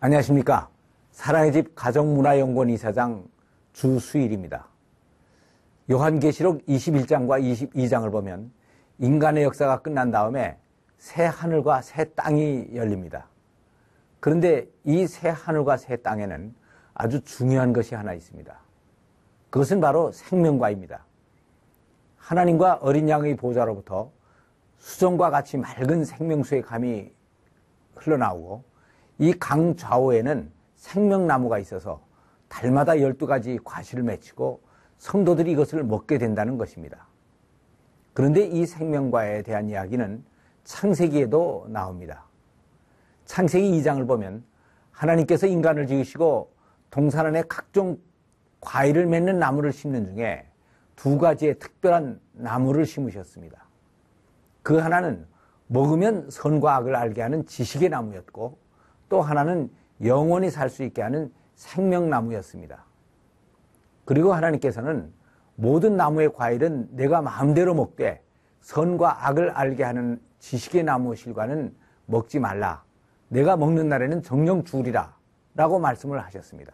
안녕하십니까. 사랑의 집 가정문화연구원 이사장 주수일입니다. 요한계시록 21장과 22장을 보면 인간의 역사가 끝난 다음에 새 하늘과 새 땅이 열립니다. 그런데 이 새 하늘과 새 땅에는 아주 중요한 것이 하나 있습니다. 그것은 바로 생명과입니다. 하나님과 어린 양의 보좌로부터 수정과 같이 맑은 생명수의 감이 흘러나오고 이 강 좌우에는 생명나무가 있어서 달마다 12가지 과실을 맺히고 성도들이 이것을 먹게 된다는 것입니다. 그런데 이 생명과에 대한 이야기는 창세기에도 나옵니다. 창세기 2장을 보면 하나님께서 인간을 지으시고 동산 안에 각종 과일을 맺는 나무를 심는 중에 2가지의 특별한 나무를 심으셨습니다. 그 하나는 먹으면 선과 악을 알게 하는 지식의 나무였고 또 하나는 영원히 살 수 있게 하는 생명나무였습니다. 그리고 하나님께서는 모든 나무의 과일은 내가 마음대로 먹되 선과 악을 알게 하는 지식의 나무 실과는 먹지 말라. 내가 먹는 날에는 정령 죽으리라 라고 말씀을 하셨습니다.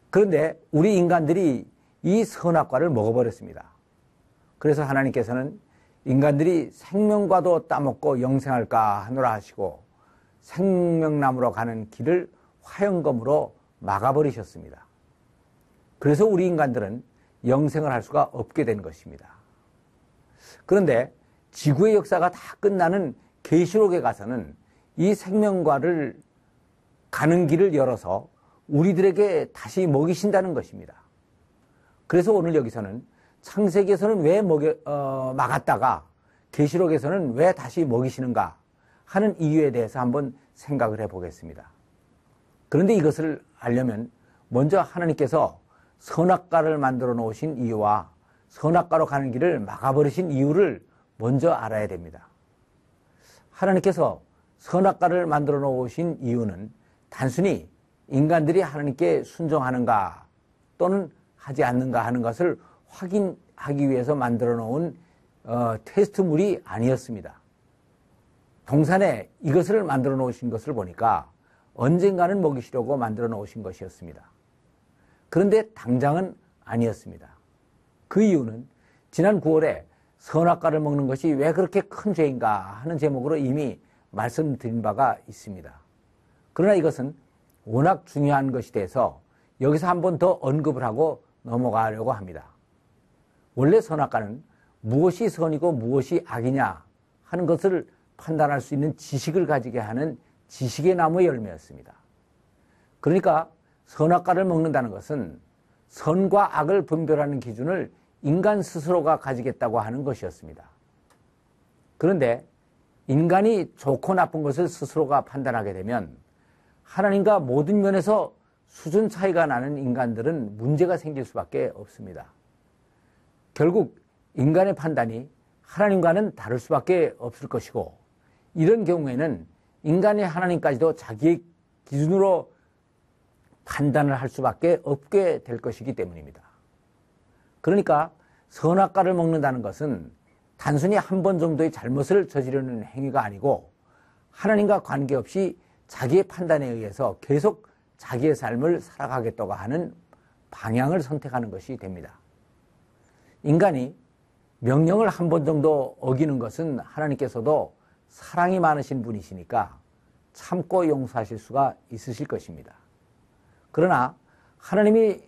그런데 우리 인간들이 이 선악과를 먹어버렸습니다. 그래서 하나님께서는 인간들이 생명과도 따먹고 영생할까 하노라 하시고 생명나무로 가는 길을 화영검으로 막아버리셨습니다. 그래서 우리 인간들은 영생을 할 수가 없게 된 것입니다. 그런데 지구의 역사가 다 끝나는 계시록에 가서는 이 생명과를 가는 길을 열어서 우리들에게 다시 먹이신다는 것입니다. 그래서 오늘 여기서는 창세기에서는 왜 막았다가 계시록에서는 왜 다시 먹이시는가 하는 이유에 대해서 한번 생각을 해보겠습니다. 그런데 이것을 알려면 먼저 하나님께서 선악과를 만들어 놓으신 이유와 선악과로 가는 길을 막아버리신 이유를 먼저 알아야 됩니다. 하나님께서 선악과를 만들어 놓으신 이유는 단순히 인간들이 하나님께 순종하는가 또는 하지 않는가 하는 것을 확인하기 위해서 만들어 놓은 테스트물이 아니었습니다. 동산에 이것을 만들어 놓으신 것을 보니까 언젠가는 먹이시려고 만들어 놓으신 것이었습니다. 그런데 당장은 아니었습니다. 그 이유는 지난 9월에 선악과를 먹는 것이 왜 그렇게 큰 죄인가 하는 제목으로 이미 말씀드린 바가 있습니다. 그러나 이것은 워낙 중요한 것이 돼서 여기서 한 번 더 언급을 하고 넘어가려고 합니다. 원래 선악과는 무엇이 선이고 무엇이 악이냐 하는 것을 판단할 수 있는 지식을 가지게 하는 지식의 나무의 열매였습니다. 그러니까 선악과를 먹는다는 것은 선과 악을 분별하는 기준을 인간 스스로가 가지겠다고 하는 것이었습니다. 그런데 인간이 좋고 나쁜 것을 스스로가 판단하게 되면 하나님과 모든 면에서 수준 차이가 나는 인간들은 문제가 생길 수밖에 없습니다. 결국 인간의 판단이 하나님과는 다를 수밖에 없을 것이고 이런 경우에는 인간이 하나님까지도 자기의 기준으로 판단을 할 수밖에 없게 될 것이기 때문입니다. 그러니까 선악과를 먹는다는 것은 단순히 한 번 정도의 잘못을 저지르는 행위가 아니고 하나님과 관계없이 자기의 판단에 의해서 계속 자기의 삶을 살아가겠다고 하는 방향을 선택하는 것이 됩니다. 인간이 명령을 한 번 정도 어기는 것은 하나님께서도 사랑이 많으신 분이시니까 참고 용서하실 수가 있으실 것입니다. 그러나 하나님이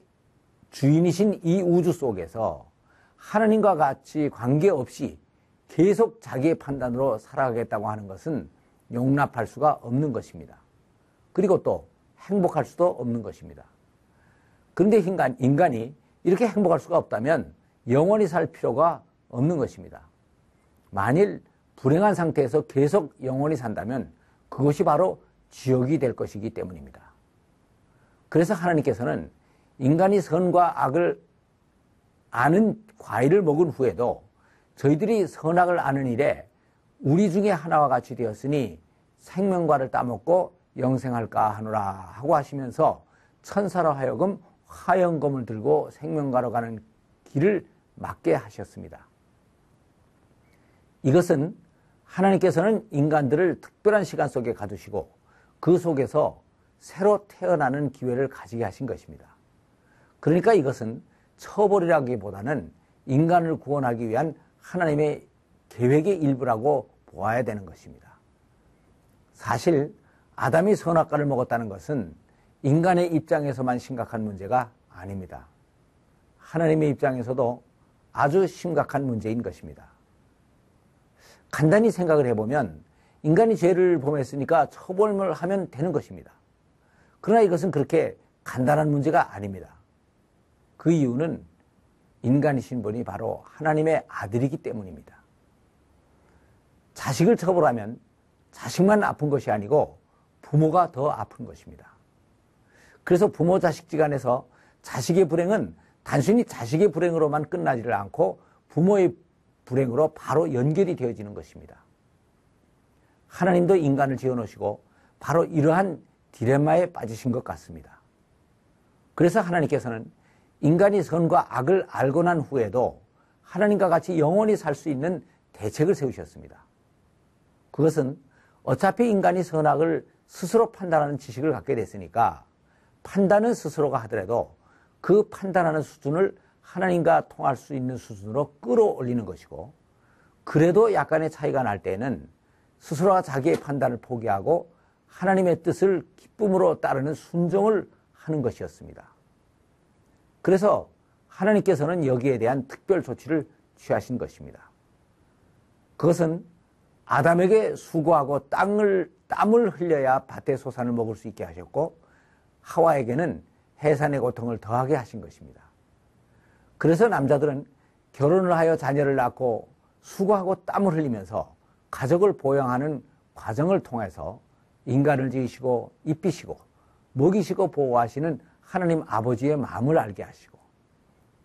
주인이신 이 우주 속에서 하나님과 같이 관계없이 계속 자기의 판단으로 살아가겠다고 하는 것은 용납할 수가 없는 것입니다. 그리고 또 행복할 수도 없는 것입니다. 그런데 인간이 이렇게 행복할 수가 없다면 영원히 살 필요가 없는 것입니다. 만일 불행한 상태에서 계속 영원히 산다면 그것이 바로 지옥이 될 것이기 때문입니다. 그래서 하나님께서는 인간이 선과 악을 아는 과일을 먹은 후에도 저희들이 선악을 아는 일에 우리 중에 하나와 같이 되었으니 생명과를 따먹고 영생할까 하노라 하고 하시면서 천사로 하여금 화영검을 들고 생명과로 가는 길을 막게 하셨습니다. 이것은 하나님께서는 인간들을 특별한 시간 속에 가두시고 그 속에서 새로 태어나는 기회를 가지게 하신 것입니다. 그러니까 이것은 처벌이라기보다는 인간을 구원하기 위한 하나님의 계획의 일부라고 보아야 되는 것입니다. 사실 아담이 선악과를 먹었다는 것은 인간의 입장에서만 심각한 문제가 아닙니다. 하나님의 입장에서도 아주 심각한 문제인 것입니다. 간단히 생각을 해보면 인간이 죄를 범했으니까 처벌을 하면 되는 것입니다. 그러나 이것은 그렇게 간단한 문제가 아닙니다. 그 이유는 인간이신 분이 바로 하나님의 아들이기 때문입니다. 자식을 처벌하면 자식만 아픈 것이 아니고 부모가 더 아픈 것입니다. 그래서 부모 자식지간에서 자식의 불행은 단순히 자식의 불행으로만 끝나지를 않고 부모의 불행으로 바로 연결이 되어지는 것입니다. 하나님도 인간을 지어놓으시고 바로 이러한 딜레마에 빠지신 것 같습니다. 그래서 하나님께서는 인간이 선과 악을 알고 난 후에도 하나님과 같이 영원히 살 수 있는 대책을 세우셨습니다. 그것은 어차피 인간이 선악을 스스로 판단하는 지식을 갖게 됐으니까 판단은 스스로가 하더라도 그 판단하는 수준을 하나님과 통할 수 있는 수준으로 끌어올리는 것이고, 그래도 약간의 차이가 날 때에는 스스로가 자기의 판단을 포기하고 하나님의 뜻을 기쁨으로 따르는 순종을 하는 것이었습니다. 그래서 하나님께서는 여기에 대한 특별 조치를 취하신 것입니다. 그것은 아담에게 수고하고 땀을 흘려야 밭의 소산을 먹을 수 있게 하셨고, 하와에게는 해산의 고통을 더하게 하신 것입니다. 그래서 남자들은 결혼을 하여 자녀를 낳고 수고하고 땀을 흘리면서 가족을 보양하는 과정을 통해서 인간을 지으시고 입히시고 먹이시고 보호하시는 하나님 아버지의 마음을 알게 하시고,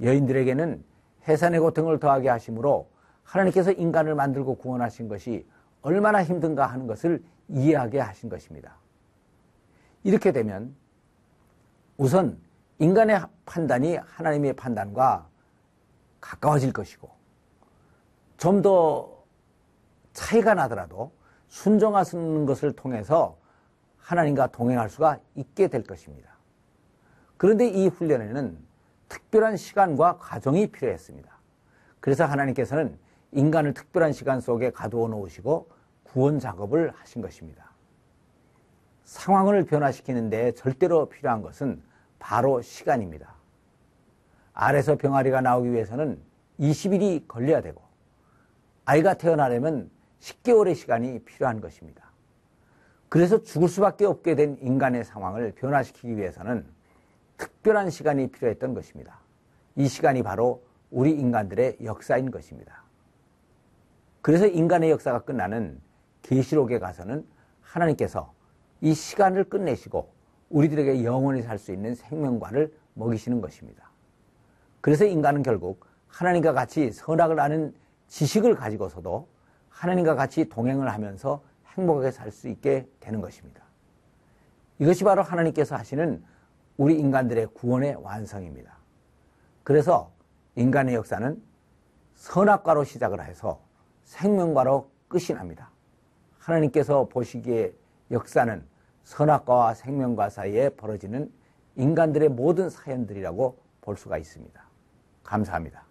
여인들에게는 해산의 고통을 더하게 하심으로 하나님께서 인간을 만들고 구원하신 것이 얼마나 힘든가 하는 것을 이해하게 하신 것입니다. 이렇게 되면 우선 인간의 판단이 하나님의 판단과 가까워질 것이고, 좀 더 차이가 나더라도 순종하는 것을 통해서 하나님과 동행할 수가 있게 될 것입니다. 그런데 이 훈련에는 특별한 시간과 과정이 필요했습니다. 그래서 하나님께서는 인간을 특별한 시간 속에 가두어 놓으시고 구원 작업을 하신 것입니다. 상황을 변화시키는 데 절대로 필요한 것은 바로 시간입니다. 알에서 병아리가 나오기 위해서는 20일이 걸려야 되고, 아이가 태어나려면 10개월의 시간이 필요한 것입니다. 그래서 죽을 수밖에 없게 된 인간의 상황을 변화시키기 위해서는 특별한 시간이 필요했던 것입니다. 이 시간이 바로 우리 인간들의 역사인 것입니다. 그래서 인간의 역사가 끝나는 계시록에 가서는 하나님께서 이 시간을 끝내시고 우리들에게 영원히 살 수 있는 생명과를 먹이시는 것입니다. 그래서 인간은 결국 하나님과 같이 선악을 아는 지식을 가지고서도 하나님과 같이 동행을 하면서 행복하게 살 수 있게 되는 것입니다. 이것이 바로 하나님께서 하시는 우리 인간들의 구원의 완성입니다. 그래서 인간의 역사는 선악과로 시작을 해서 생명과로 끝이 납니다. 하나님께서 보시기에 역사는 선악과와 생명과 사이에 벌어지는 인간들의 모든 사연들이라고 볼 수가 있습니다. 감사합니다.